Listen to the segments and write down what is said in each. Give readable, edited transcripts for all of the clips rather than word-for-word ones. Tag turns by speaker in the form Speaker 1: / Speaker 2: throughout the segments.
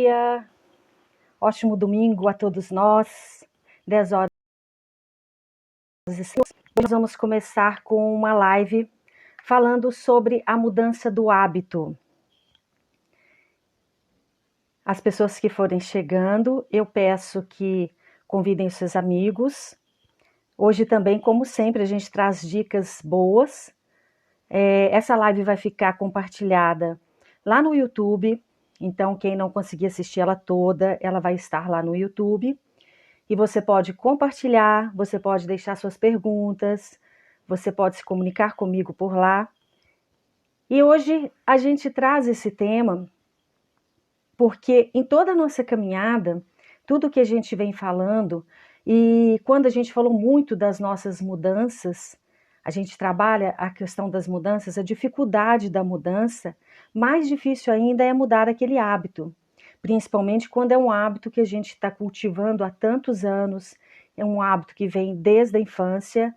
Speaker 1: dia, ótimo domingo a todos nós, 10 horas. Hoje nós vamos começar com uma live falando sobre a mudança do hábito. As pessoas que forem chegando, eu peço que convidem seus amigos. Hoje também, como sempre, a gente traz dicas boas. Essa live vai ficar compartilhada lá no YouTube, então quem não conseguir assistir ela toda, ela vai estar lá no YouTube. E você pode compartilhar, você pode deixar suas perguntas, você pode se comunicar comigo por lá. E hoje a gente traz esse tema porque em toda a nossa caminhada, tudo que a gente vem falando, e quando a gente falou muito das nossas mudanças, a gente trabalha a questão das mudanças, a dificuldade da mudança, mais difícil ainda é mudar aquele hábito. Principalmente quando é um hábito que a gente está cultivando há tantos anos, é um hábito que vem desde a infância,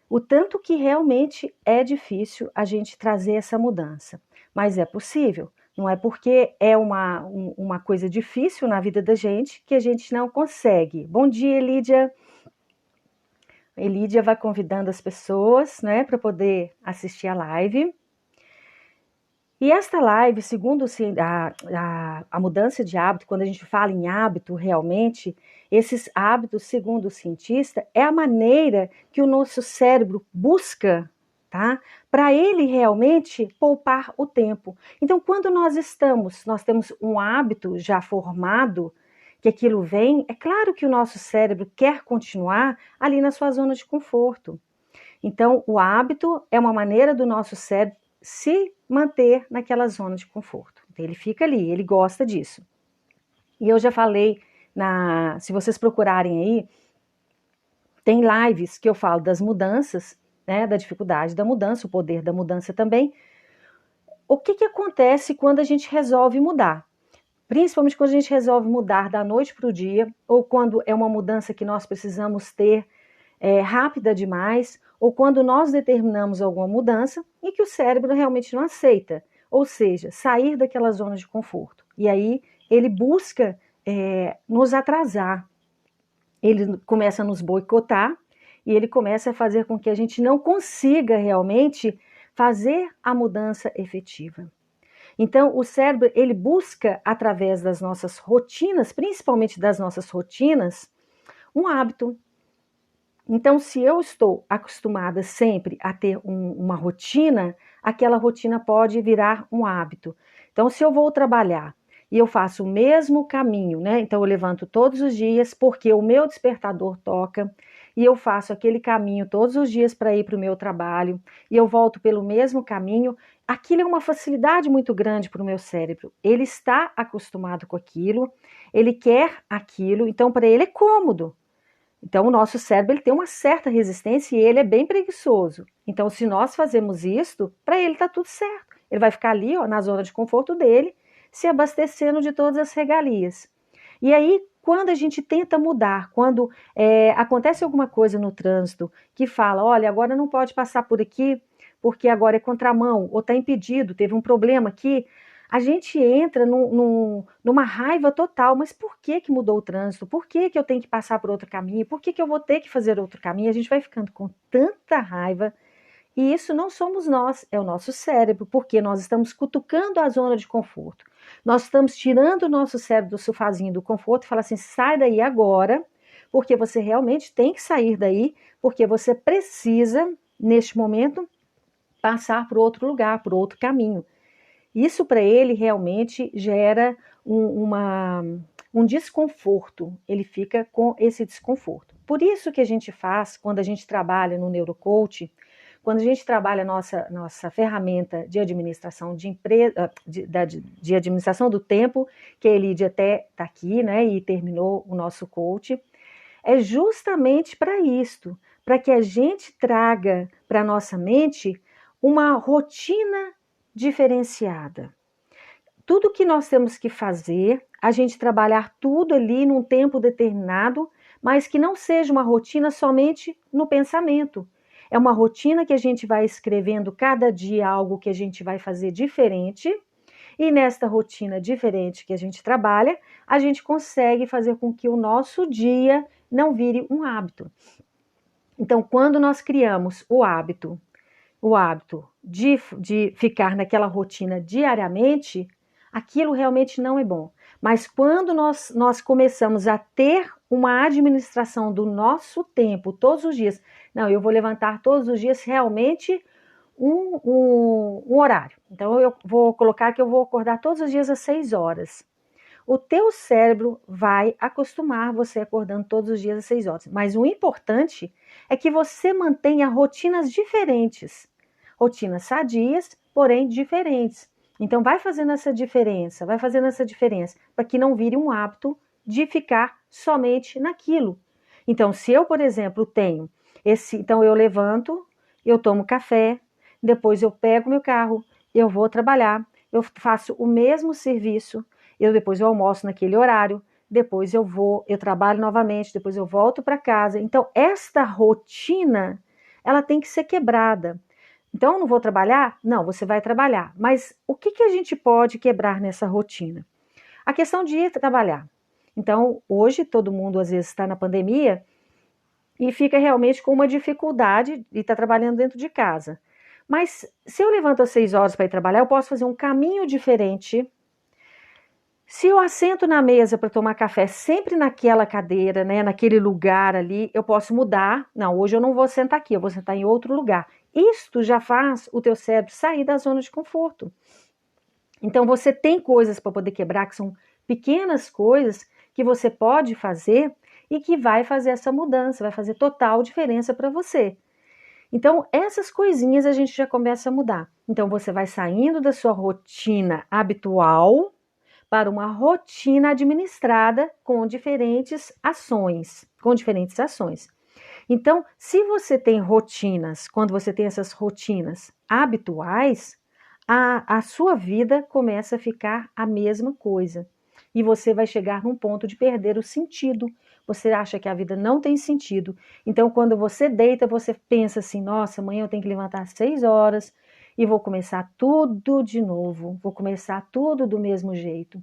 Speaker 1: o tanto que realmente é difícil a gente trazer essa mudança. Mas é possível, não é porque é uma coisa difícil na vida da gente que a gente não consegue. Bom dia, Elídia. Elídia vai convidando as pessoas, né, para poder assistir a live. E esta live, segundo a mudança de hábito, quando a gente fala em hábito realmente, esses hábitos, segundo o cientista, é a maneira que o nosso cérebro busca, tá? Para ele realmente poupar o tempo. Então, quando nós temos um hábito já formado, que aquilo vem, é claro que o nosso cérebro quer continuar ali na sua zona de conforto. Então, o hábito é uma maneira do nosso cérebro se manter naquela zona de conforto. Então, ele fica ali, ele gosta disso. E eu já falei, se vocês procurarem aí, tem lives que eu falo das mudanças, né, da dificuldade da mudança, o poder da mudança também. O que acontece quando a gente resolve mudar? Principalmente quando a gente resolve mudar da noite para o dia, ou quando é uma mudança que nós precisamos ter rápida demais, ou quando nós determinamos alguma mudança e que o cérebro realmente não aceita, ou seja, sair daquela zona de conforto. E aí ele busca nos atrasar, ele começa a nos boicotar e ele começa a fazer com que a gente não consiga realmente fazer a mudança efetiva. Então, o cérebro, ele busca, através das nossas rotinas, principalmente das nossas rotinas, um hábito. Então, se eu estou acostumada sempre a ter uma rotina, aquela rotina pode virar um hábito. Então, se eu vou trabalhar e eu faço o mesmo caminho, né? Então, eu levanto todos os dias porque o meu despertador toca e eu faço aquele caminho todos os dias para ir para o meu trabalho e eu volto pelo mesmo caminho, aquilo é uma facilidade muito grande para o meu cérebro. Ele está acostumado com aquilo, ele quer aquilo, então para ele é cômodo. Então, o nosso cérebro ele tem uma certa resistência e ele é bem preguiçoso. Então, se nós fazemos isto, para ele está tudo certo. Ele vai ficar ali, ó, na zona de conforto dele, se abastecendo de todas as regalias. E aí, quando a gente tenta mudar, quando acontece alguma coisa no trânsito que fala, olha, agora não pode passar por aqui, porque agora é contramão, ou está impedido, teve um problema aqui, a gente entra numa raiva total, mas por que mudou o trânsito? Por que eu tenho que passar por outro caminho? Por que eu vou ter que fazer outro caminho? A gente vai ficando com tanta raiva, e isso não somos nós, é o nosso cérebro, porque nós estamos cutucando a zona de conforto. Nós estamos tirando o nosso cérebro do sofazinho do conforto e falar assim, sai daí agora, porque você realmente tem que sair daí, porque você precisa, neste momento, passar por outro lugar, por outro caminho. Isso para ele realmente gera um desconforto, ele fica com esse desconforto. Por isso que a gente faz, quando a gente trabalha no neurocoach, quando a gente trabalha a nossa ferramenta de administração de empresa, de administração do tempo, que a Elídia até está aqui, né, e terminou o nosso coach, é justamente para isto, para que a gente traga para a nossa mente uma rotina diferenciada. Tudo que nós temos que fazer, a gente trabalhar tudo ali num tempo determinado, mas que não seja uma rotina somente no pensamento. É uma rotina que a gente vai escrevendo cada dia algo que a gente vai fazer diferente E nesta rotina diferente que a gente trabalha, a gente consegue fazer com que o nosso dia não vire um hábito. Então, quando nós criamos o hábito de ficar naquela rotina diariamente, aquilo realmente não é bom. Mas quando nós começamos a ter uma administração do nosso tempo todos os dias, não, eu vou levantar todos os dias realmente um horário. Então, eu vou colocar que eu vou acordar todos os dias às 6 horas. O teu cérebro vai acostumar você acordando todos os dias às 6 horas. Mas o importante é que você mantenha rotinas diferentes. Rotinas sadias, porém diferentes. Então vai fazendo essa diferença, para que não vire um hábito de ficar somente naquilo. Então, se eu, por exemplo, tenho então eu levanto, eu tomo café, depois eu pego meu carro, eu vou trabalhar, eu faço o mesmo serviço, depois eu almoço naquele horário, depois eu trabalho novamente, depois eu volto para casa. Então, esta rotina, ela tem que ser quebrada. Então, eu não vou trabalhar? Não, você vai trabalhar. Mas o que a gente pode quebrar nessa rotina? A questão de ir trabalhar. Então, hoje, todo mundo, às vezes, está na pandemia e fica realmente com uma dificuldade de estar trabalhando dentro de casa. Mas, se eu levanto às 6 horas para ir trabalhar, eu posso fazer um caminho diferente. Se eu assento na mesa para tomar café sempre naquela cadeira, né, naquele lugar ali, eu posso mudar. Não, hoje eu não vou sentar aqui, eu vou sentar em outro lugar. Isto já faz o teu cérebro sair da zona de conforto. Então você tem coisas para poder quebrar, que são pequenas coisas que você pode fazer e que vai fazer essa mudança, vai fazer total diferença para você. Então essas coisinhas a gente já começa a mudar. Então você vai saindo da sua rotina habitual para uma rotina administrada com diferentes ações, Então, se você tem rotinas, quando você tem essas rotinas habituais, a sua vida começa a ficar a mesma coisa. E você vai chegar num ponto de perder o sentido. Você acha que a vida não tem sentido. Então, quando você deita, você pensa assim, nossa, amanhã eu tenho que levantar às 6 horas, e vou começar tudo de novo, vou começar tudo do mesmo jeito.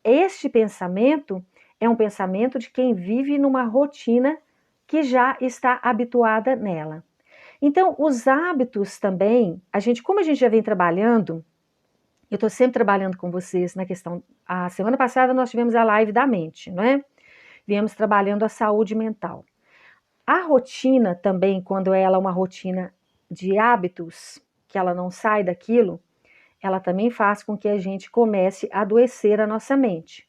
Speaker 1: Este pensamento é um pensamento de quem vive numa rotina que já está habituada nela. Então, os hábitos também, como a gente já vem trabalhando, eu estou sempre trabalhando com vocês na questão, a semana passada nós tivemos a live da mente, não é? Viemos trabalhando a saúde mental. A rotina também, quando ela é uma rotina de hábitos, que ela não sai daquilo, ela também faz com que a gente comece a adoecer a nossa mente.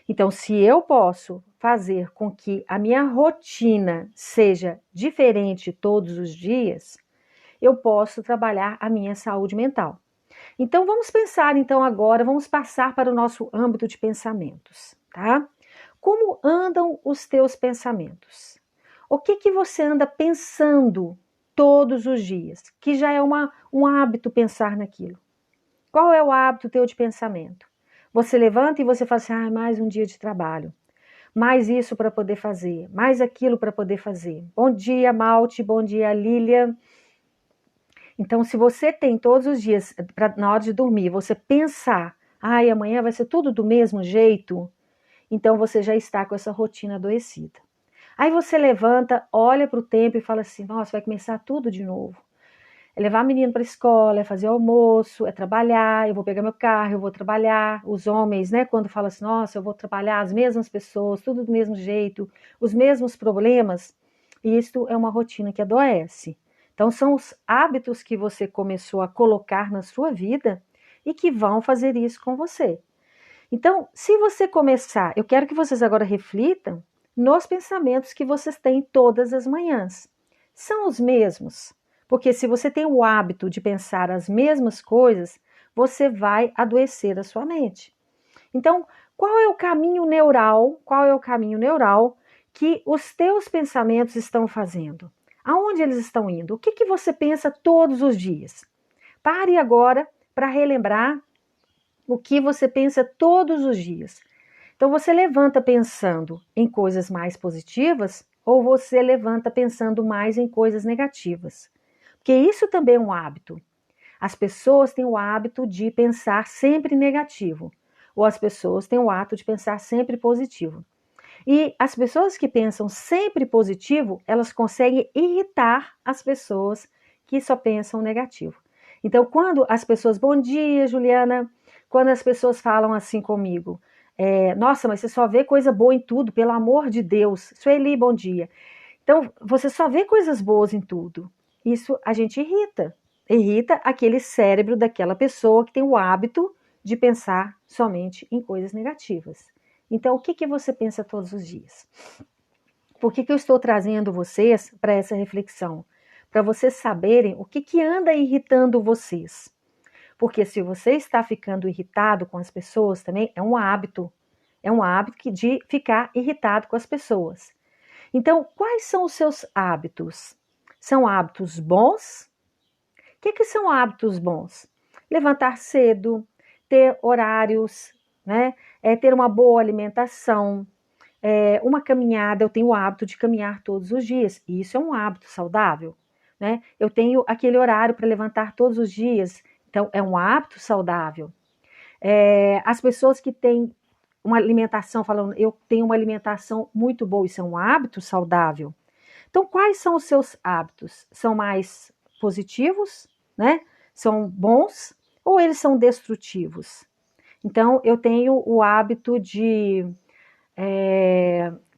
Speaker 1: Então, se eu posso fazer com que a minha rotina seja diferente todos os dias, eu posso trabalhar a minha saúde mental. Então, vamos pensar agora, vamos passar para o nosso âmbito de pensamentos, tá? Como andam os teus pensamentos? O que você anda pensando todos os dias? Que já é um hábito pensar naquilo. Qual é o hábito teu de pensamento? Você levanta e você fala assim, mais um dia de trabalho, mais isso para poder fazer, mais aquilo para poder fazer. Bom dia, Malte, bom dia, Lília. Então, se você tem todos os dias, na hora de dormir, você pensar, amanhã vai ser tudo do mesmo jeito, então você já está com essa rotina adoecida. Aí você levanta, olha para o tempo e fala assim, nossa, vai começar tudo de novo. É levar a menina para a escola, é fazer almoço, é trabalhar, eu vou pegar meu carro, eu vou trabalhar. Os homens, né, quando falam assim, nossa, eu vou trabalhar, as mesmas pessoas, tudo do mesmo jeito, os mesmos problemas, isto é uma rotina que adoece. Então, são os hábitos que você começou a colocar na sua vida e que vão fazer isso com você. Então, se você começar, eu quero que vocês agora reflitam nos pensamentos que vocês têm todas as manhãs. São os mesmos? Porque se você tem o hábito de pensar as mesmas coisas, você vai adoecer a sua mente. Então, qual é o caminho neural? Qual é o caminho neural que os teus pensamentos estão fazendo? Aonde eles estão indo? O que você pensa todos os dias? Pare agora para relembrar o que você pensa todos os dias. Então, você levanta pensando em coisas mais positivas ou você levanta pensando mais em coisas negativas? Porque isso também é um hábito. As pessoas têm o hábito de pensar sempre negativo, ou as pessoas têm o hábito de pensar sempre positivo. E as pessoas que pensam sempre positivo, elas conseguem irritar as pessoas que só pensam negativo. Então, quando as pessoas, bom dia, Juliana, quando as pessoas falam assim comigo, nossa, mas você só vê coisa boa em tudo, pelo amor de Deus. Sueli, bom dia. Então, você só vê coisas boas em tudo. Isso a gente irrita. Irrita aquele cérebro daquela pessoa que tem o hábito de pensar somente em coisas negativas. Então, o que você pensa todos os dias? Por que eu estou trazendo vocês para essa reflexão? Para vocês saberem o que anda irritando vocês. Porque se você está ficando irritado com as pessoas também, é um hábito. É um hábito de ficar irritado com as pessoas. Então, quais são os seus hábitos? São hábitos bons? O que são hábitos bons? Levantar cedo, ter horários, né? Ter uma boa alimentação, uma caminhada. Eu tenho o hábito de caminhar todos os dias. E isso é um hábito saudável, né? Eu tenho aquele horário para levantar todos os dias. Então, é um hábito saudável. As pessoas que têm uma alimentação, falando, eu tenho uma alimentação muito boa, isso é um hábito saudável. Então, quais são os seus hábitos? São mais positivos, né? São bons ou eles são destrutivos? Então, eu tenho o hábito de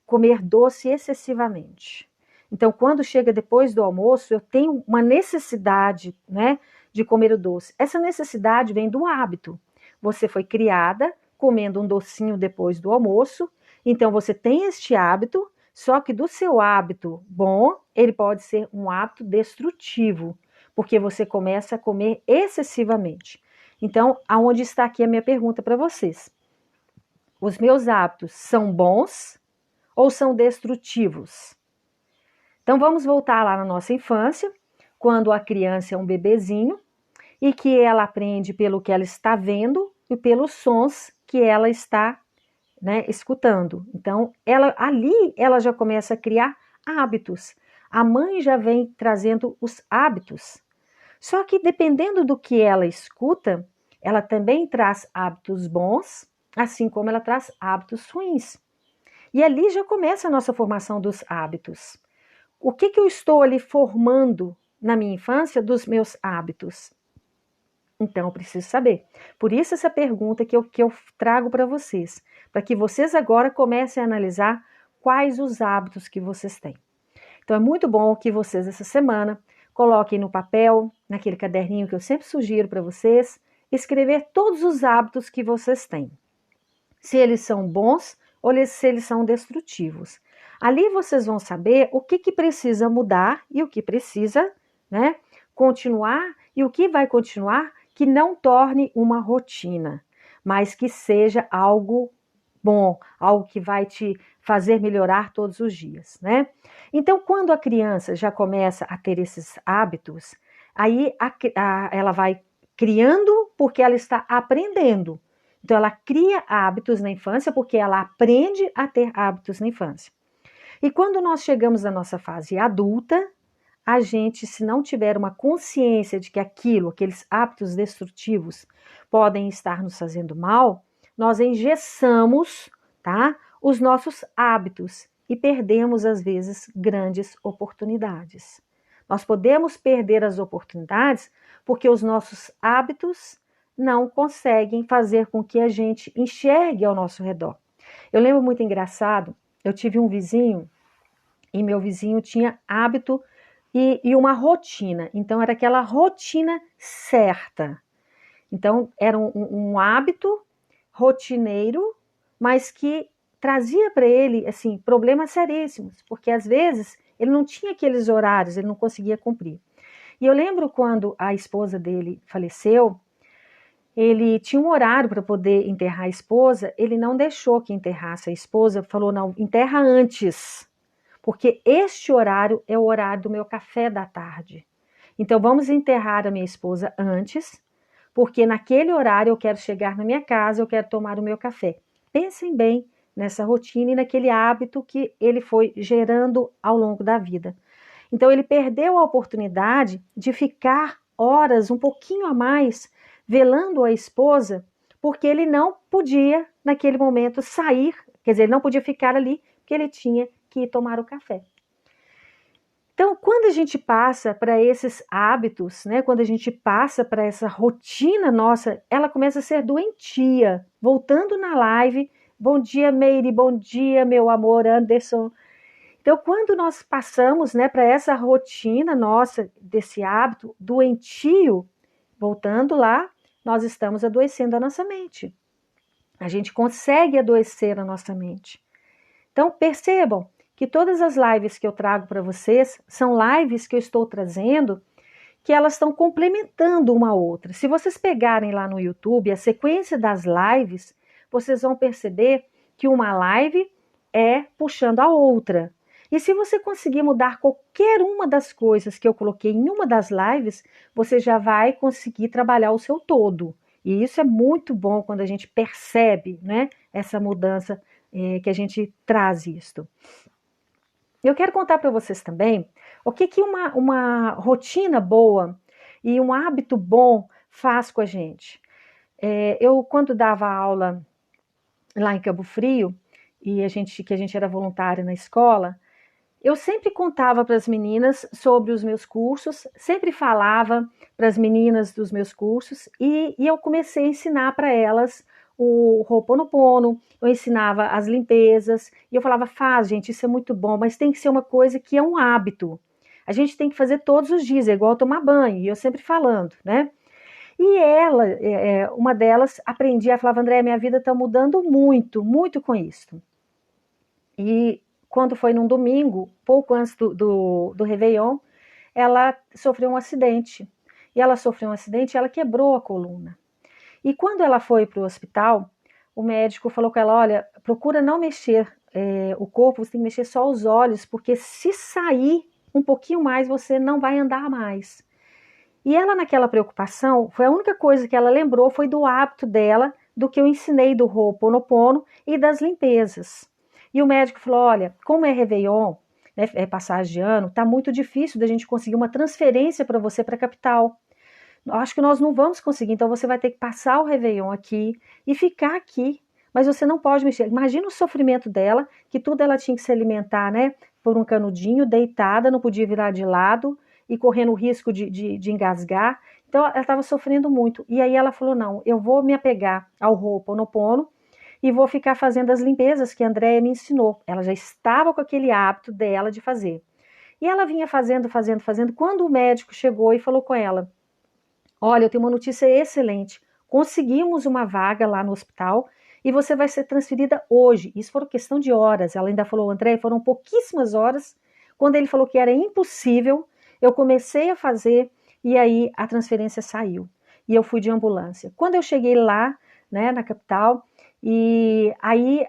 Speaker 1: comer doce excessivamente. Então, quando chega depois do almoço, eu tenho uma necessidade, né, de comer o doce. Essa necessidade vem do hábito. Você foi criada comendo um docinho depois do almoço, então você tem este hábito, só que do seu hábito bom, ele pode ser um hábito destrutivo, porque você começa a comer excessivamente. Então, aonde está aqui a minha pergunta para vocês? Os meus hábitos são bons ou são destrutivos? Então, vamos voltar lá na nossa infância, quando a criança é um bebezinho e que ela aprende pelo que ela está vendo e pelos sons que ela está, né, escutando. Então, ali ela já começa a criar hábitos. A mãe já vem trazendo os hábitos. Só que dependendo do que ela escuta, ela também traz hábitos bons, assim como ela traz hábitos ruins. E ali já começa a nossa formação dos hábitos. O que eu estou ali formando na minha infância dos meus hábitos? Então, eu preciso saber. Por isso, essa pergunta que eu trago para vocês, para que vocês agora comecem a analisar quais os hábitos que vocês têm. Então, é muito bom que vocês, essa semana, coloquem no papel, naquele caderninho que eu sempre sugiro para vocês, escrever todos os hábitos que vocês têm. Se eles são bons ou se eles são destrutivos. Ali vocês vão saber o que precisa mudar e o que precisa, né, continuar e o que vai continuar que não torne uma rotina, mas que seja algo bom, algo que vai te fazer melhorar todos os dias, né? Então, quando a criança já começa a ter esses hábitos, aí ela vai criando porque ela está aprendendo. Então, ela cria hábitos na infância porque ela aprende a ter hábitos na infância. E quando nós chegamos na nossa fase adulta, a gente, se não tiver uma consciência de que aqueles hábitos destrutivos podem estar nos fazendo mal, nós engessamos, tá, os nossos hábitos e perdemos, às vezes, grandes oportunidades. Nós podemos perder as oportunidades porque os nossos hábitos não conseguem fazer com que a gente enxergue ao nosso redor. Eu lembro muito engraçado, eu tive um vizinho e meu vizinho tinha hábito e uma rotina. Então, era aquela rotina certa. Então, era um hábito rotineiro, mas que trazia para ele, assim, problemas seríssimos, porque às vezes ele não tinha aqueles horários, ele não conseguia cumprir. E eu lembro quando a esposa dele faleceu, ele tinha um horário para poder enterrar a esposa, ele não deixou que enterrasse a esposa, falou, não, enterra antes, porque este horário é o horário do meu café da tarde. Então, vamos enterrar a minha esposa antes, porque naquele horário eu quero chegar na minha casa, eu quero tomar o meu café. Pensem bem nessa rotina e naquele hábito que ele foi gerando ao longo da vida. Então, ele perdeu a oportunidade de ficar horas, um pouquinho a mais, velando a esposa, porque ele não podia, naquele momento, sair, quer dizer, ele não podia ficar ali, porque ele tinha que ir tomar o café. Então, quando a gente passa para esses hábitos, né, quando a gente passa para essa rotina nossa, ela começa a ser doentia. Voltando na live, bom dia, Meire, bom dia, meu amor, Anderson. Então, quando nós passamos, né, para essa rotina nossa, desse hábito doentio, voltando lá, nós estamos adoecendo a nossa mente. A gente consegue adoecer a nossa mente. Então, percebam que todas as lives que eu trago para vocês são lives que eu estou trazendo que elas estão complementando uma outra. Se vocês pegarem lá no YouTube a sequência das lives, vocês vão perceber que uma live é puxando a outra. E se você conseguir mudar qualquer uma das coisas que eu coloquei em uma das lives, você já vai conseguir trabalhar o seu todo. E isso é muito bom quando a gente percebe, né, essa mudança que a gente traz isto. Eu quero contar para vocês também o que uma rotina boa e um hábito bom faz com a gente. Eu, quando dava aula lá em Cabo Frio, e que a gente era voluntária na escola, eu sempre contava para as meninas sobre os meus cursos, sempre falava para as meninas dos meus cursos, e eu comecei a ensinar para elas o Ho'oponopono, eu ensinava as limpezas, e eu falava, faz, gente, isso é muito bom, mas tem que ser uma coisa que é um hábito. A gente tem que fazer todos os dias, é igual tomar banho, e eu sempre falando, né? E ela, uma delas, aprendia, falava, André, minha vida está mudando muito, muito com isso. E quando foi num domingo, pouco antes do Réveillon, ela sofreu um acidente. E ela sofreu um acidente e ela quebrou a coluna. E quando ela foi para o hospital, o médico falou com ela, olha, procura não mexer o corpo, você tem que mexer só os olhos, porque se sair um pouquinho mais, você não vai andar mais. E ela, naquela preocupação, foi a única coisa que ela lembrou foi do hábito dela, do que eu ensinei do Ho'oponopono e das limpezas. E o médico falou, olha, como é Réveillon, né, é passagem de ano, tá muito difícil da gente conseguir uma transferência para você para a capital. Acho que nós não vamos conseguir, então você vai ter que passar o Réveillon aqui e ficar aqui. Mas você não pode mexer. Imagina o sofrimento dela, que tudo ela tinha que se alimentar, né? Por um canudinho, deitada, não podia virar de lado e correndo o risco de engasgar. Então ela estava sofrendo muito. E aí ela falou: não, eu vou me apegar ao Ho'oponopono e vou ficar fazendo as limpezas que a Andréia me ensinou. Ela já estava com aquele hábito dela de fazer. E ela vinha fazendo. Quando o médico chegou e falou com ela: olha, eu tenho uma notícia excelente. Conseguimos uma vaga lá no hospital e você vai ser transferida hoje. Isso foi questão de horas. Ela ainda falou, André, foram pouquíssimas horas. Quando ele falou que era impossível, eu comecei a fazer e aí a transferência saiu. E eu fui de ambulância. Quando eu cheguei lá, né, na capital, e aí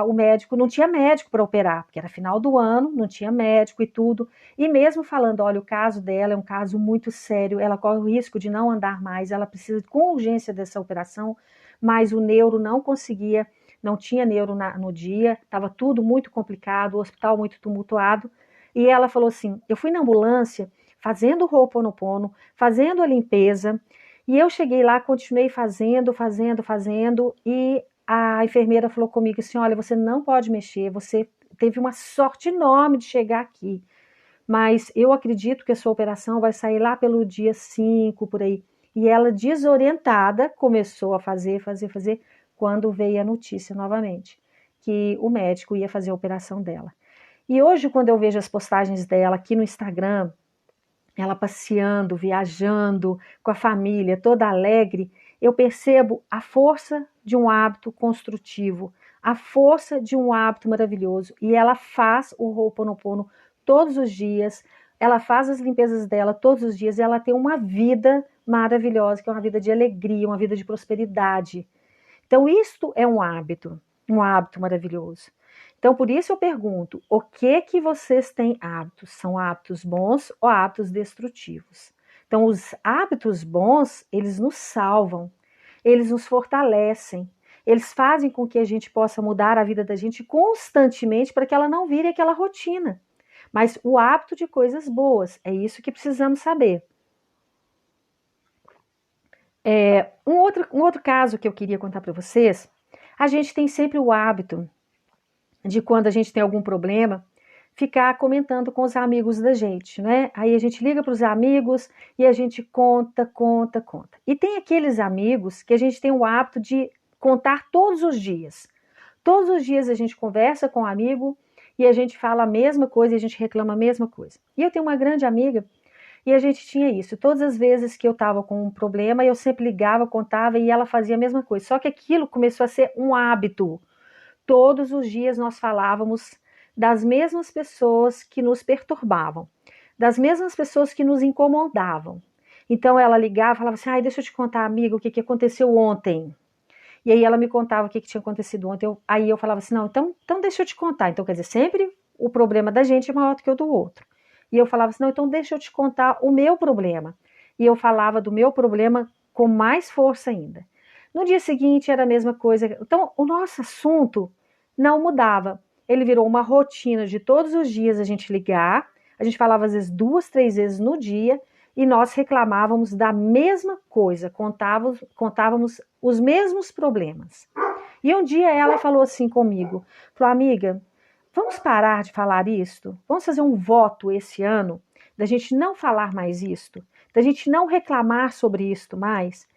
Speaker 1: o médico, não tinha médico para operar, porque era final do ano, não tinha médico e tudo. E mesmo falando, olha, o caso dela é um caso muito sério, ela corre o risco de não andar mais, ela precisa com urgência dessa operação, mas o neuro não conseguia, não tinha neuro no dia, estava tudo muito complicado, o hospital muito tumultuado. E ela falou assim, eu fui na ambulância, fazendo o Ho'oponopono, fazendo a limpeza, e eu cheguei lá, continuei fazendo, e a enfermeira falou comigo assim, olha, você não pode mexer, você teve uma sorte enorme de chegar aqui, mas eu acredito que a sua operação vai sair lá pelo dia 5, por aí. E ela, desorientada, começou a fazer, quando veio a notícia novamente, que o médico ia fazer a operação dela. E hoje, quando eu vejo as postagens dela aqui no Instagram, ela passeando, viajando com a família, toda alegre, eu percebo a força de um hábito construtivo, a força de um hábito maravilhoso. E ela faz o Ho'oponopono todos os dias, ela faz as limpezas dela todos os dias e ela tem uma vida maravilhosa, que é uma vida de alegria, uma vida de prosperidade. Então, isto é um hábito maravilhoso. Então, por isso eu pergunto, o que vocês têm hábitos? São hábitos bons ou hábitos destrutivos? Então, os hábitos bons, eles nos salvam, eles nos fortalecem, eles fazem com que a gente possa mudar a vida da gente constantemente para que ela não vire aquela rotina. Mas o hábito de coisas boas, é isso que precisamos saber. Um outro caso que eu queria contar para vocês, a gente tem sempre o hábito de quando a gente tem algum problema, ficar comentando com os amigos da gente, né? Aí a gente liga para os amigos e a gente conta, conta, conta. E tem aqueles amigos que a gente tem o hábito de contar todos os dias. Todos os dias a gente conversa com um amigo e a gente fala a mesma coisa e a gente reclama a mesma coisa. E eu tenho uma grande amiga e a gente tinha isso. Todas as vezes que eu estava com um problema, eu sempre ligava, contava e ela fazia a mesma coisa. Só que aquilo começou a ser um hábito. Todos os dias nós falávamos das mesmas pessoas que nos perturbavam, das mesmas pessoas que nos incomodavam. Então ela ligava e falava assim, ai, deixa eu te contar, amiga, o que aconteceu ontem. E aí ela me contava o que tinha acontecido ontem. Aí eu falava assim, não, então deixa eu te contar. Então quer dizer, sempre o problema da gente é maior do que o do outro. E eu falava assim, não, então deixa eu te contar o meu problema. E eu falava do meu problema com mais força ainda. No dia seguinte era a mesma coisa. Então o nosso assunto não mudava. Ele virou uma rotina de todos os dias a gente ligar. A gente falava às vezes 2, 3 vezes no dia e nós reclamávamos da mesma coisa, contávamos os mesmos problemas. E um dia ela falou assim comigo, falou, amiga, vamos parar de falar isto? Vamos fazer um voto esse ano da gente não falar mais isto? Da gente não reclamar sobre isto mais?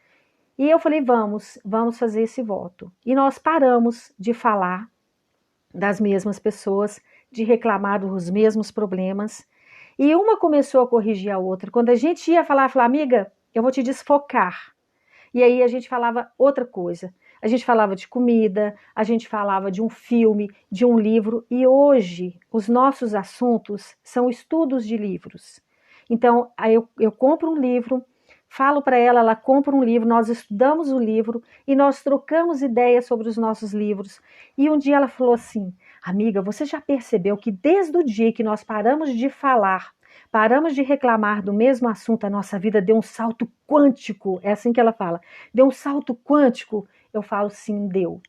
Speaker 1: E eu falei, vamos fazer esse voto. E nós paramos de falar das mesmas pessoas, de reclamar dos mesmos problemas. E uma começou a corrigir a outra. Quando a gente ia falar, amiga, eu vou te desfocar. E aí a gente falava outra coisa. A gente falava de comida, a gente falava de um filme, de um livro. E hoje os nossos assuntos são estudos de livros. Então eu compro um livro, falo para ela, ela compra um livro, nós estudamos o livro e nós trocamos ideias sobre os nossos livros. E um dia ela falou assim, amiga, você já percebeu que desde o dia que nós paramos de falar, paramos de reclamar do mesmo assunto, a nossa vida deu um salto quântico, é assim que ela fala, deu um salto quântico? Eu falo, sim, deu.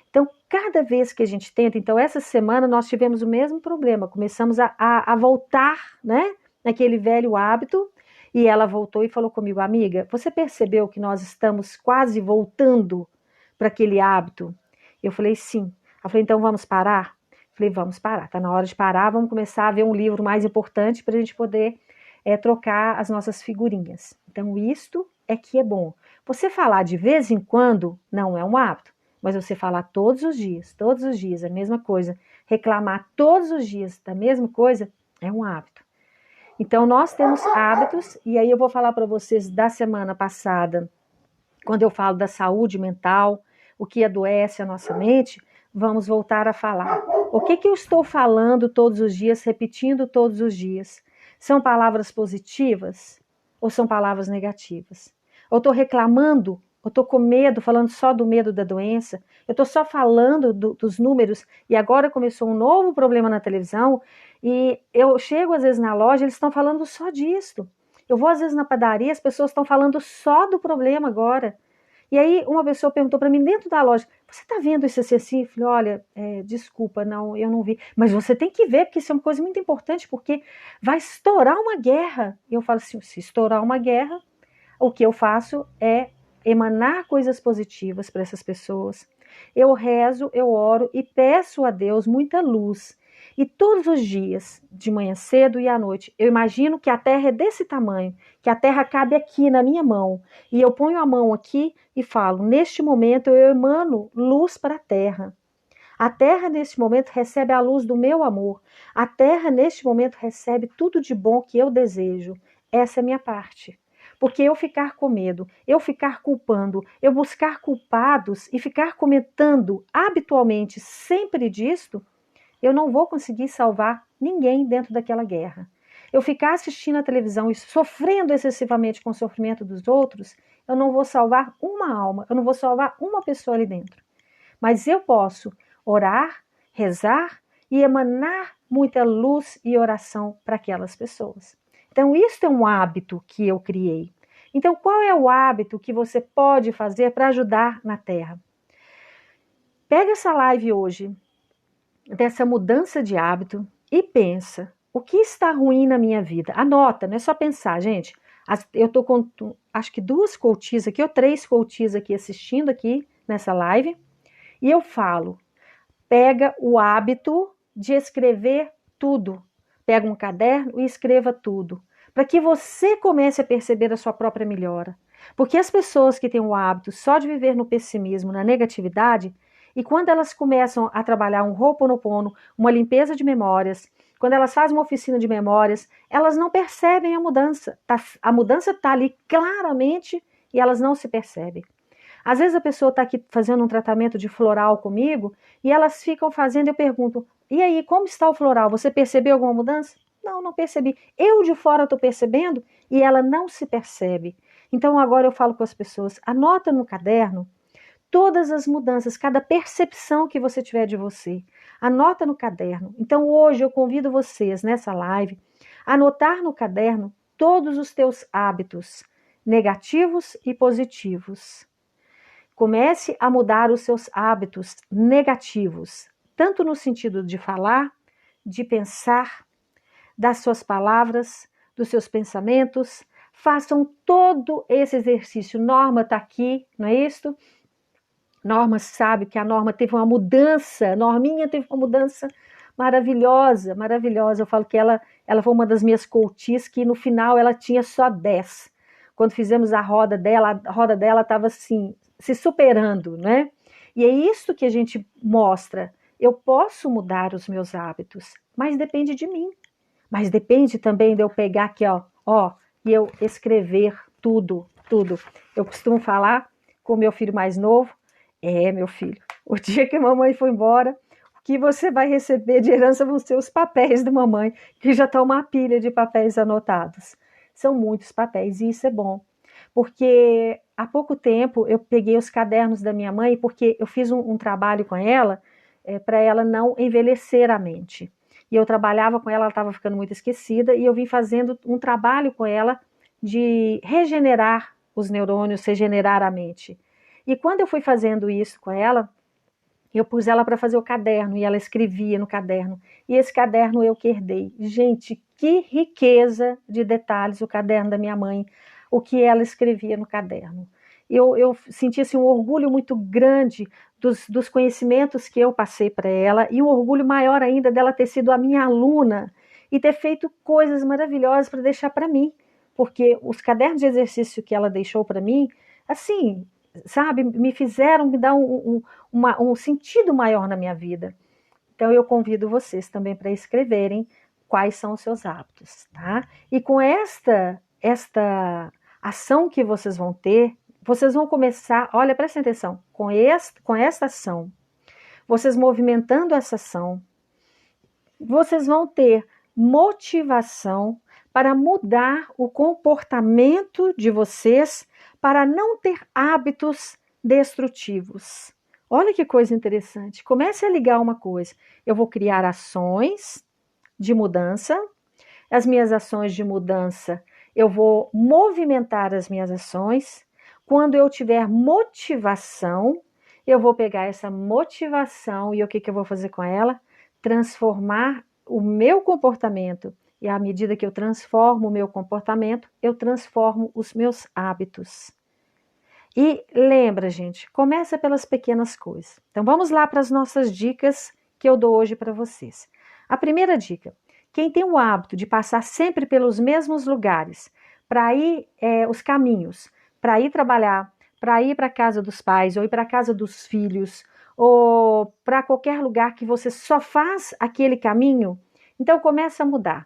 Speaker 1: Então, cada vez que a gente tenta, então essa semana nós tivemos o mesmo problema, começamos a voltar, né, naquele velho hábito, e ela voltou e falou comigo, amiga, você percebeu que nós estamos quase voltando para aquele hábito? Eu falei, sim. Ela falou, então vamos parar? Eu falei, vamos parar, tá na hora de parar, vamos começar a ver um livro mais importante para a gente poder trocar as nossas figurinhas. Então, isto é que é bom. Você falar de vez em quando não é um hábito, mas você falar todos os dias, a mesma coisa, reclamar todos os dias da mesma coisa, é um hábito. Então, nós temos hábitos, e aí eu vou falar para vocês da semana passada, quando eu falo da saúde mental, o que adoece a nossa mente, vamos voltar a falar. O que eu estou falando todos os dias, repetindo todos os dias? São palavras positivas ou são palavras negativas? Eu estou reclamando, eu estou com medo, falando só do medo da doença, eu estou só falando dos números e agora começou um novo problema na televisão e eu chego às vezes na loja, eles estão falando só disso. Eu vou às vezes na padaria, as pessoas estão falando só do problema agora. E aí uma pessoa perguntou para mim dentro da loja, você está vendo isso assim? Eu falei, olha, desculpa, não, eu não vi. Mas você tem que ver, porque isso é uma coisa muito importante, porque vai estourar uma guerra. E eu falo assim, se estourar uma guerra, o que eu faço é emanar coisas positivas para essas pessoas. Eu rezo, eu oro e peço a Deus muita luz. E todos os dias, de manhã cedo e à noite, eu imagino que a terra é desse tamanho, que a terra cabe aqui na minha mão. E eu ponho a mão aqui e falo, neste momento eu emano luz para a terra. A terra, neste momento, recebe a luz do meu amor. A terra, neste momento, recebe tudo de bom que eu desejo. Essa é a minha parte. Porque eu ficar com medo, eu ficar culpando, eu buscar culpados e ficar comentando habitualmente sempre disto, eu não vou conseguir salvar ninguém dentro daquela guerra. Eu ficar assistindo a televisão e sofrendo excessivamente com o sofrimento dos outros, eu não vou salvar uma alma, eu não vou salvar uma pessoa ali dentro. Mas eu posso orar, rezar e emanar muita luz e oração para aquelas pessoas. Então, isso é um hábito que eu criei. Então, qual é o hábito que você pode fazer para ajudar na Terra? Pega essa live hoje, dessa mudança de hábito, e pensa, o que está ruim na minha vida? Anota, não é só pensar, gente. Eu estou acho que 2 coaches aqui, ou 3 coaches aqui assistindo aqui nessa live, e eu falo, pega o hábito de escrever tudo. Pega um caderno e escreva tudo, para que você comece a perceber a sua própria melhora. Porque as pessoas que têm o hábito só de viver no pessimismo, na negatividade, e quando elas começam a trabalhar um Ho'oponopono, uma limpeza de memórias, quando elas fazem uma oficina de memórias, elas não percebem a mudança. A mudança está ali claramente e elas não se percebem. Às vezes a pessoa está aqui fazendo um tratamento de floral comigo e elas ficam fazendo, eu pergunto, e aí, como está o floral? Você percebeu alguma mudança? Não, não percebi. Eu de fora estou percebendo e ela não se percebe. Então agora eu falo com as pessoas, anota no caderno todas as mudanças, cada percepção que você tiver de você. Anota no caderno. Então hoje eu convido vocês nessa live a anotar no caderno todos os teus hábitos, negativos e positivos. Comece a mudar os seus hábitos negativos, tanto no sentido de falar, de pensar, das suas palavras, dos seus pensamentos. Façam todo esse exercício. Norma está aqui, não é isso? Norma sabe que a Norma teve uma mudança, Norminha teve uma mudança maravilhosa, maravilhosa. Eu falo que ela foi uma das minhas coaches que no final ela tinha só 10. Quando fizemos a roda dela estava assim, se superando, né? E é isso que a gente mostra. Eu posso mudar os meus hábitos, mas depende de mim. Mas depende também de eu pegar aqui, e eu escrever tudo. Eu costumo falar com o meu filho mais novo, meu filho, o dia que a mamãe for embora, o que você vai receber de herança vão ser os papéis da mamãe, que já está uma pilha de papéis anotados. São muitos papéis e isso é bom, porque há pouco tempo eu peguei os cadernos da minha mãe, porque eu fiz um trabalho com ela, para ela não envelhecer a mente. E eu trabalhava com ela estava ficando muito esquecida, e eu vim fazendo um trabalho com ela de regenerar os neurônios, regenerar a mente. E quando eu fui fazendo isso com ela, eu pus ela para fazer o caderno, e ela escrevia no caderno. E esse caderno eu que herdei. Gente, que riqueza de detalhes o caderno da minha mãe, o que ela escrevia no caderno. Eu senti assim, um orgulho muito grande dos conhecimentos que eu passei para ela, e um orgulho maior ainda dela ter sido a minha aluna e ter feito coisas maravilhosas para deixar para mim, porque os cadernos de exercício que ela deixou para mim, assim, sabe, me fizeram me dar um sentido maior na minha vida. Então eu convido vocês também para escreverem quais são os seus hábitos, tá? E com esta ação que vocês vão ter, vocês vão começar, olha, prestem atenção, com esta ação, vocês movimentando essa ação, vocês vão ter motivação para mudar o comportamento de vocês, para não ter hábitos destrutivos. Olha que coisa interessante. Comece a ligar uma coisa. Eu vou criar ações de mudança. As minhas ações de mudança, eu vou movimentar as minhas ações. Quando eu tiver motivação, eu vou pegar essa motivação e o que eu vou fazer com ela? Transformar o meu comportamento. E à medida que eu transformo o meu comportamento, eu transformo os meus hábitos. E lembra, gente, começa pelas pequenas coisas. Então vamos lá para as nossas dicas que eu dou hoje para vocês. A primeira dica: quem tem o hábito de passar sempre pelos mesmos lugares, para ir os caminhos, para ir trabalhar, para ir para a casa dos pais, ou ir para a casa dos filhos, ou para qualquer lugar que você só faz aquele caminho, então começa a mudar.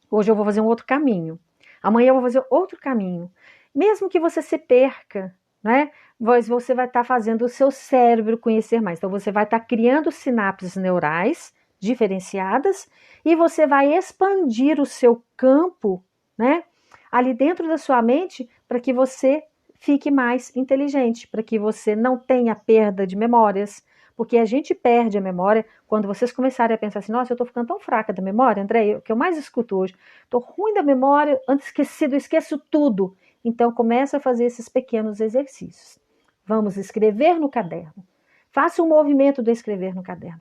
Speaker 1: Hoje eu vou fazer um outro caminho, amanhã eu vou fazer outro caminho. Mesmo que você se perca, né? Você vai estar fazendo o seu cérebro conhecer mais. Então você vai estar criando sinapses neurais diferenciadas e você vai expandir o seu campo, né, ali dentro da sua mente, para que você fique mais inteligente, para que você não tenha perda de memórias, porque a gente perde a memória quando vocês começarem a pensar assim: nossa, eu estou ficando tão fraca da memória, André, o que eu mais escuto hoje, estou ruim da memória, antes esquecido, esqueço tudo. Então começa a fazer esses pequenos exercícios. Vamos escrever no caderno. Faça um movimento de escrever no caderno.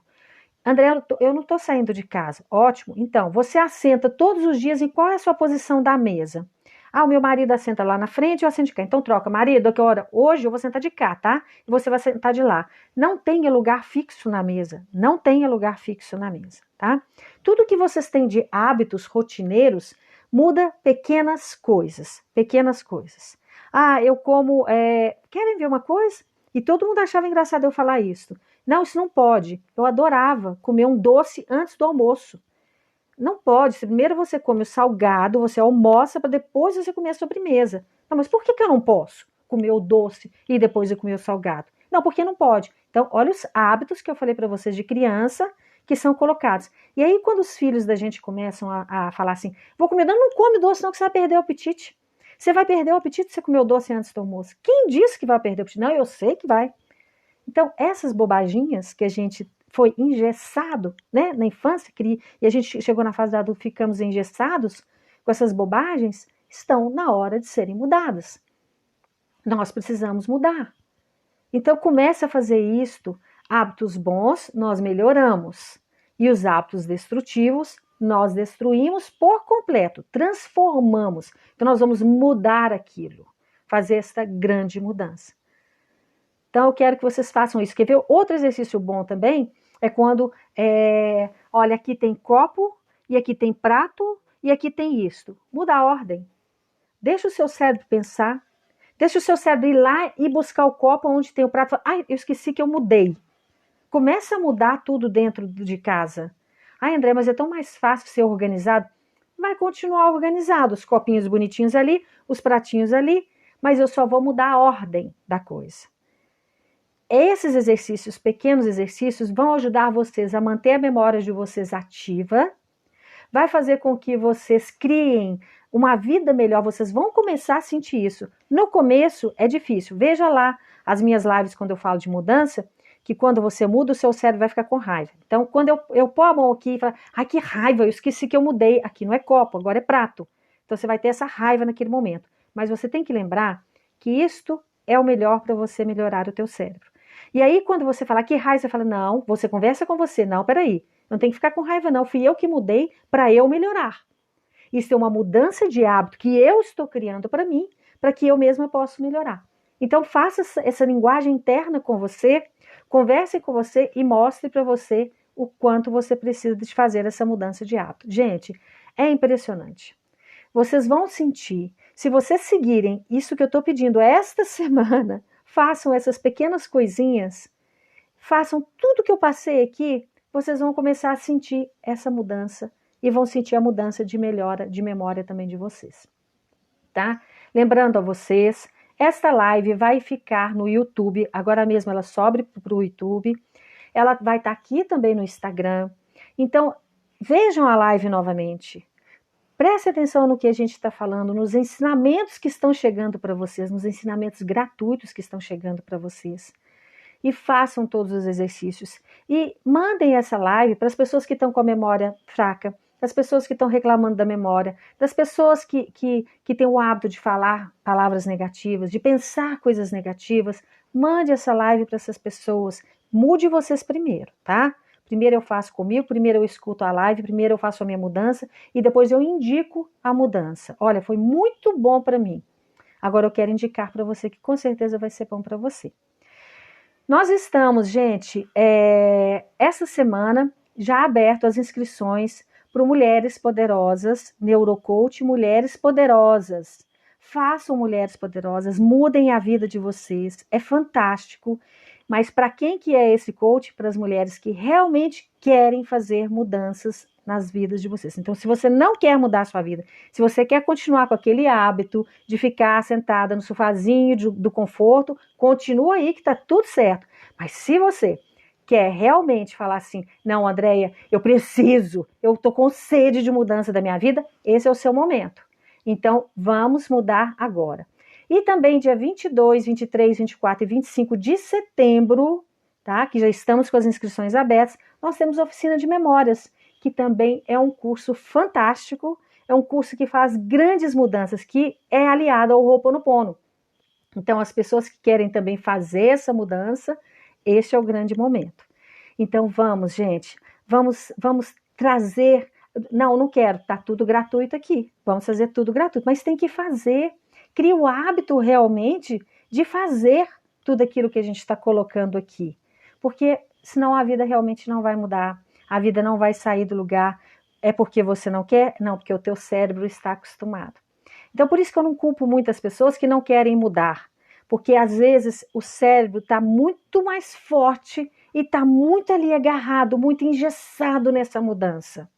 Speaker 1: André, eu não estou saindo de casa. Ótimo. Então, você assenta todos os dias em qual é a sua posição da mesa? Ah, o meu marido assenta lá na frente, eu assento de cá. Então troca, marido, que hora? Hoje eu vou sentar de cá, tá? E você vai sentar de lá. Não tenha lugar fixo na mesa. Não tenha lugar fixo na mesa, tá? Tudo que vocês têm de hábitos rotineiros muda pequenas coisas. Pequenas coisas. Ah, eu como. Querem ver uma coisa? E todo mundo achava engraçado eu falar isso. Não, isso não pode. Eu adorava comer um doce antes do almoço. Não pode. Primeiro você come o salgado, você almoça para depois você comer a sobremesa. Não, mas por que eu não posso comer o doce e depois eu comer o salgado? Não, porque não pode. Então, olha os hábitos que eu falei para vocês de criança que são colocados. E aí, quando os filhos da gente começam a falar assim, vou comer, não come doce não que você vai perder o apetite. Você vai perder o apetite se você comer o doce antes do almoço. Quem disse que vai perder o apetite? Não, eu sei que vai. Então, essas bobaginhas que a gente foi engessado, né, na infância, e a gente chegou na fase da adulta, ficamos engessados com essas bobagens, estão na hora de serem mudadas. Nós precisamos mudar. Então, comece a fazer isto. Hábitos bons, nós melhoramos. E os hábitos destrutivos, nós destruímos por completo, transformamos. Então, nós vamos mudar aquilo, fazer esta grande mudança. Então, eu quero que vocês façam isso. Quer ver? Outro exercício bom também é quando, olha, aqui tem copo, e aqui tem prato, e aqui tem isto. Muda a ordem. Deixa o seu cérebro pensar. Deixa o seu cérebro ir lá e buscar o copo onde tem o prato. Ai, eu esqueci que eu mudei. Começa a mudar tudo dentro de casa. Ai, André, mas é tão mais fácil ser organizado. Vai continuar organizado. Os copinhos bonitinhos ali, os pratinhos ali, mas eu só vou mudar a ordem da coisa. Esses exercícios, pequenos exercícios, vão ajudar vocês a manter a memória de vocês ativa, vai fazer com que vocês criem uma vida melhor, vocês vão começar a sentir isso. No começo é difícil, veja lá as minhas lives quando eu falo de mudança, que quando você muda o seu cérebro vai ficar com raiva. Então quando eu pôr a mão aqui e falar, ai que raiva, eu esqueci que eu mudei, aqui não é copo, agora é prato. Então você vai ter essa raiva naquele momento. Mas você tem que lembrar que isto é o melhor para você melhorar o teu cérebro. E aí, quando você fala que raiva, você fala, não, você conversa com você, não, peraí, não tem que ficar com raiva, não, fui eu que mudei para eu melhorar. Isso é uma mudança de hábito que eu estou criando para mim, para que eu mesma possa melhorar. Então, faça essa linguagem interna com você, converse com você e mostre para você o quanto você precisa de fazer essa mudança de hábito. Gente, é impressionante. Vocês vão sentir, se vocês seguirem isso que eu estou pedindo esta semana, façam essas pequenas coisinhas, façam tudo que eu passei aqui, vocês vão começar a sentir essa mudança e vão sentir a mudança de melhora de memória também de vocês, tá? Lembrando a vocês, esta live vai ficar no YouTube, agora mesmo ela sobe para o YouTube, ela vai estar aqui também no Instagram, então vejam a live novamente. Preste atenção no que a gente está falando, nos ensinamentos que estão chegando para vocês, nos ensinamentos gratuitos que estão chegando para vocês. E façam todos os exercícios. E mandem essa live para as pessoas que estão com a memória fraca, das pessoas que estão reclamando da memória, das pessoas que têm o hábito de falar palavras negativas, de pensar coisas negativas. Mande essa live para essas pessoas. Mude vocês primeiro, tá? Primeiro eu faço comigo, primeiro eu escuto a live, primeiro eu faço a minha mudança e depois eu indico a mudança. Olha, foi muito bom para mim. Agora eu quero indicar para você que com certeza vai ser bom para você. Nós estamos, gente, essa semana já aberto as inscrições para Mulheres Poderosas, Neurocoach Mulheres Poderosas. Façam Mulheres Poderosas, mudem a vida de vocês, é fantástico. Mas para quem que é esse coach? Para as mulheres que realmente querem fazer mudanças nas vidas de vocês. Então, se você não quer mudar a sua vida, se você quer continuar com aquele hábito de ficar sentada no sofazinho do conforto, continua aí que está tudo certo. Mas se você quer realmente falar assim, não, Andréia, eu estou com sede de mudança da minha vida, esse é o seu momento. Então, vamos mudar agora. E também dia 22, 23, 24 e 25 de setembro, tá? Que já estamos com as inscrições abertas, nós temos a oficina de memórias, que também é um curso fantástico, é um curso que faz grandes mudanças, que é aliado ao Ho'oponopono. Então, as pessoas que querem também fazer essa mudança, este é o grande momento. Então, vamos, gente, vamos trazer Não, não quero, tá tudo gratuito aqui. Vamos fazer tudo gratuito, mas tem que fazer. Cria o hábito realmente de fazer tudo aquilo que a gente está colocando aqui. Porque senão a vida realmente não vai mudar, a vida não vai sair do lugar. É porque você não quer? Não, porque o teu cérebro está acostumado. Então, por isso que eu não culpo muitas pessoas que não querem mudar. Porque às vezes o cérebro está muito mais forte e está muito ali agarrado, muito engessado nessa mudança.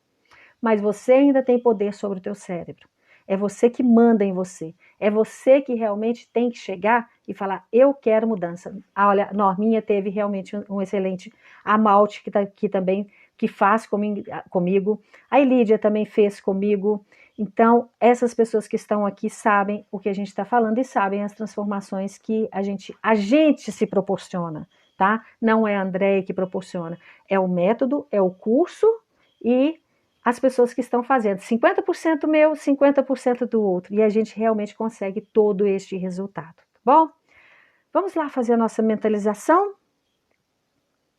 Speaker 1: Mas você ainda tem poder sobre o teu cérebro. É você que manda em você. É você que realmente tem que chegar e falar, eu quero mudança. Ah, olha, a Norminha teve realmente um excelente. A Malte, que está aqui também, que faz comigo. A Elídia também fez comigo. Então, essas pessoas que estão aqui sabem o que a gente está falando e sabem as transformações que a gente se proporciona, tá? Não é a Andréia que proporciona. É o método, é o curso e as pessoas que estão fazendo. 50% meu, 50% do outro. E a gente realmente consegue todo este resultado, tá bom? Vamos lá fazer a nossa mentalização?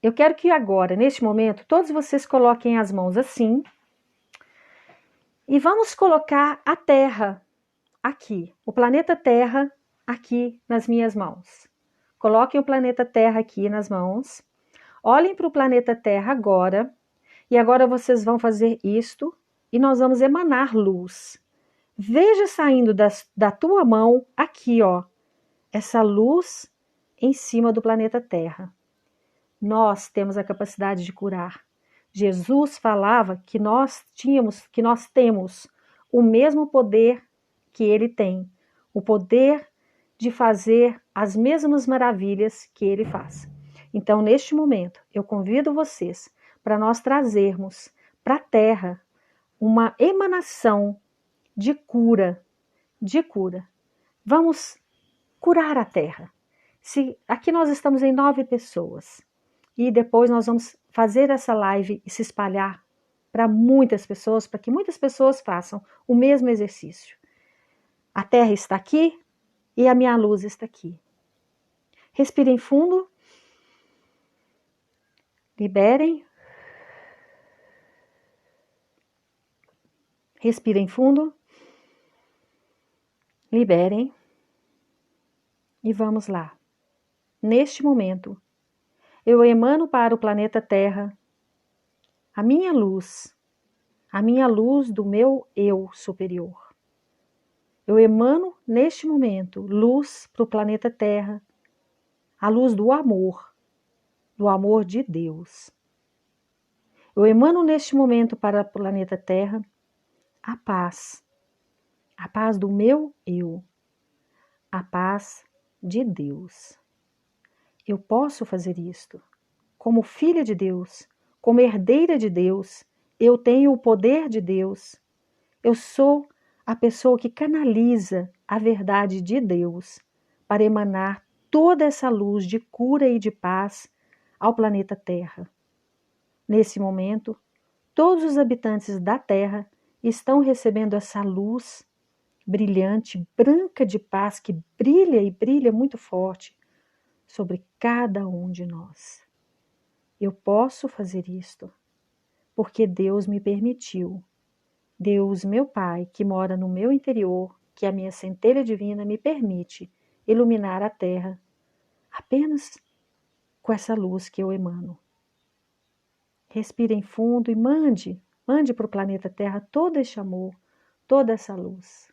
Speaker 1: Eu quero que agora, neste momento, todos vocês coloquem as mãos assim. E vamos colocar a Terra aqui, o planeta Terra aqui nas minhas mãos. Coloquem o planeta Terra aqui nas mãos. Olhem para o planeta Terra agora. E agora vocês vão fazer isto e nós vamos emanar luz. Veja saindo da tua mão aqui, ó, essa luz em cima do planeta Terra. Nós temos a capacidade de curar. Jesus falava que nós temos o mesmo poder que ele tem, o poder de fazer as mesmas maravilhas que ele faz. Então, neste momento, eu convido vocês para nós trazermos para a Terra uma emanação de cura, Vamos curar a Terra. Aqui nós estamos em 9 pessoas e depois nós vamos fazer essa live e se espalhar para muitas pessoas, para que muitas pessoas façam o mesmo exercício. A Terra está aqui e a minha luz está aqui. Respirem fundo. Liberem. Respirem fundo. Liberem. E vamos lá. Neste momento, eu emano para o planeta Terra a minha luz do meu eu superior. Eu emano neste momento luz para o planeta Terra, a luz do amor de Deus. Eu emano neste momento para o planeta Terra a paz do meu eu, a paz de Deus. Eu posso fazer isto. Como filha de Deus, como herdeira de Deus, eu tenho o poder de Deus. Eu sou a pessoa que canaliza a verdade de Deus para emanar toda essa luz de cura e de paz ao planeta Terra. Nesse momento, todos os habitantes da Terra estão recebendo essa luz brilhante, branca de paz, que brilha e brilha muito forte sobre cada um de nós. Eu posso fazer isto porque Deus me permitiu. Deus, meu Pai, que mora no meu interior, que a minha centelha divina me permite iluminar a Terra apenas com essa luz que eu emano. Respirem fundo e mande para o planeta Terra todo este amor, toda essa luz.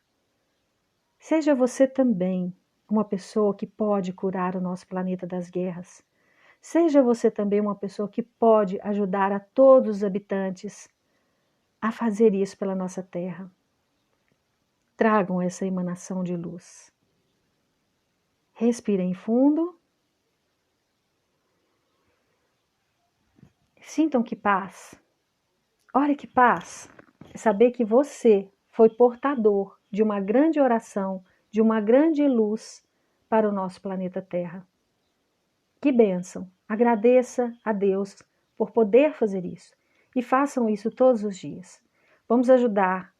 Speaker 1: Seja você também uma pessoa que pode curar o nosso planeta das guerras. Seja você também uma pessoa que pode ajudar a todos os habitantes a fazer isso pela nossa terra. Tragam essa emanação de luz. Respirem fundo. Sintam que paz. Olha que paz. É saber que você foi portador de uma grande oração, de uma grande luz para o nosso planeta Terra. Que bênção! Agradeça a Deus por poder fazer isso e façam isso todos os dias. Vamos ajudar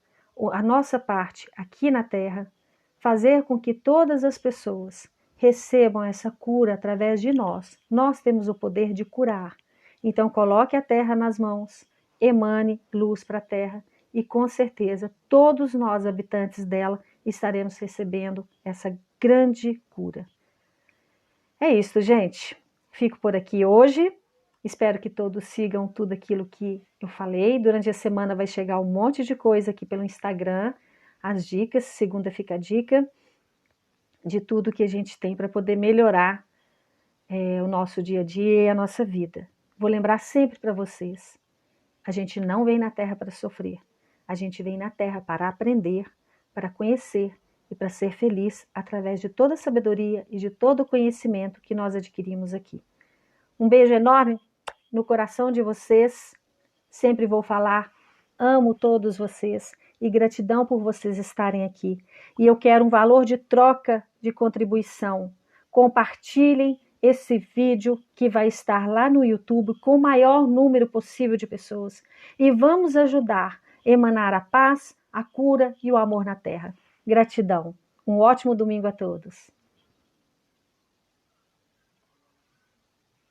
Speaker 1: a nossa parte aqui na Terra, fazer com que todas as pessoas recebam essa cura através de nós. Nós temos o poder de curar. Então coloque a Terra nas mãos, emane luz para a Terra e com certeza todos nós habitantes dela estaremos recebendo essa grande cura. É isso, gente. Fico por aqui hoje. Espero que todos sigam tudo aquilo que eu falei. Durante a semana vai chegar um monte de coisa aqui pelo Instagram, as dicas, segunda fica a dica de tudo que a gente tem para poder melhorar o nosso dia a dia e a nossa vida. Vou lembrar sempre para vocês, a gente não vem na Terra para sofrer, a gente vem na Terra para aprender, para conhecer e para ser feliz através de toda a sabedoria e de todo o conhecimento que nós adquirimos aqui. Um beijo enorme no coração de vocês, sempre vou falar, amo todos vocês e gratidão por vocês estarem aqui. E eu quero um valor de troca de contribuição. Compartilhem esse vídeo que vai estar lá no YouTube com o maior número possível de pessoas. E vamos ajudar a emanar a paz, a cura e o amor na Terra. Gratidão. Um ótimo domingo a todos.